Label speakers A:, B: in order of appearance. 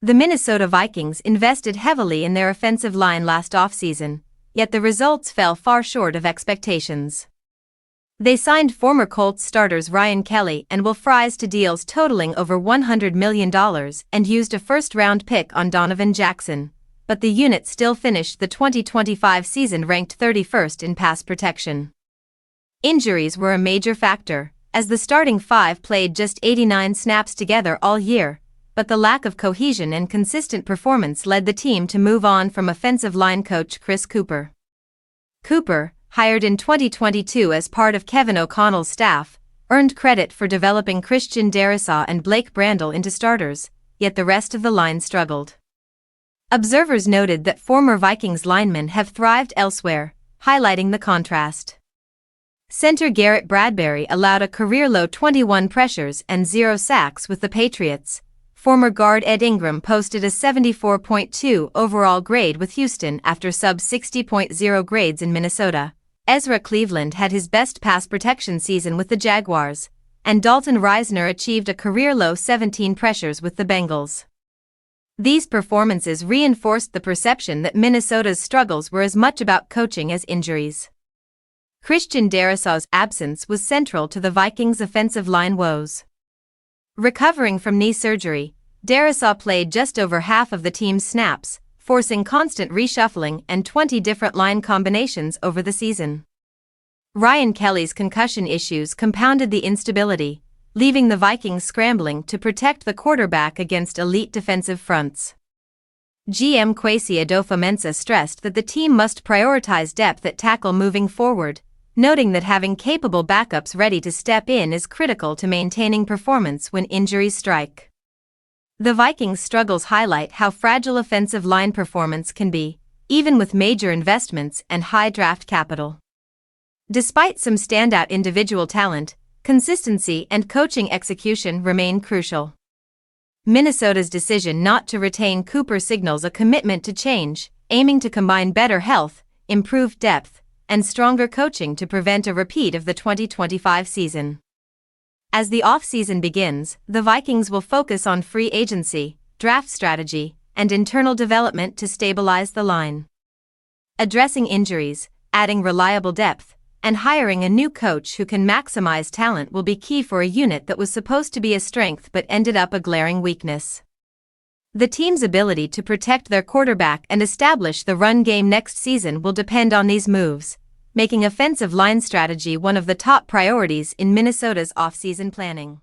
A: The Minnesota Vikings invested heavily in their offensive line last offseason, yet the results fell far short of expectations. They signed former Colts starters Ryan Kelly and Will Fries to deals totaling over $100 million and used a first-round pick on Donovan Jackson, but the unit still finished the 2025 season ranked 31st in pass protection. Injuries were a major factor, as the starting five played just 89 snaps together all year, but the lack of cohesion and consistent performance led the team to move on from offensive line coach Chris Kuper. Kuper, hired in 2022 as part of Kevin O'Connell's staff, earned credit for developing Christian Darrisaw and Blake Brandel into starters, yet the rest of the line struggled. Observers noted that former Vikings linemen have thrived elsewhere, highlighting the contrast. Center Garrett Bradbury allowed a career-low 21 pressures and 0 sacks with the Patriots. Former guard Ed Ingram posted a 74.2 overall grade with Houston after sub-60.0 grades in Minnesota. Ezra Cleveland had his best pass protection season with the Jaguars, and Dalton Risner achieved a career-low 17 pressures with the Bengals. These performances reinforced the perception that Minnesota's struggles were as much about coaching as injuries. Christian Darrisaw's absence was central to the Vikings' offensive line woes. Recovering from knee surgery, Darrisaw played just over half of the team's snaps, forcing constant reshuffling and 20 different line combinations over the season. Ryan Kelly's concussion issues compounded the instability, leaving the Vikings scrambling to protect the quarterback against elite defensive fronts. GM Kwesi Adofo-Mensah stressed that the team must prioritize depth at tackle moving forward, noting that having capable backups ready to step in is critical to maintaining performance when injuries strike. The Vikings' struggles highlight how fragile offensive line performance can be, even with major investments and high draft capital. Despite some standout individual talent, consistency and coaching execution remain crucial. Minnesota's decision not to retain Kuper signals a commitment to change, aiming to combine better health, improved depth, and stronger coaching to prevent a repeat of the 2025 season. As the offseason begins, the Vikings will focus on free agency, draft strategy, and internal development to stabilize the line. Addressing injuries, adding reliable depth, and hiring a new coach who can maximize talent will be key for a unit that was supposed to be a strength but ended up a glaring weakness. The team's ability to protect their quarterback and establish the run game next season will depend on these moves, making offensive line strategy one of the top priorities in Minnesota's offseason planning.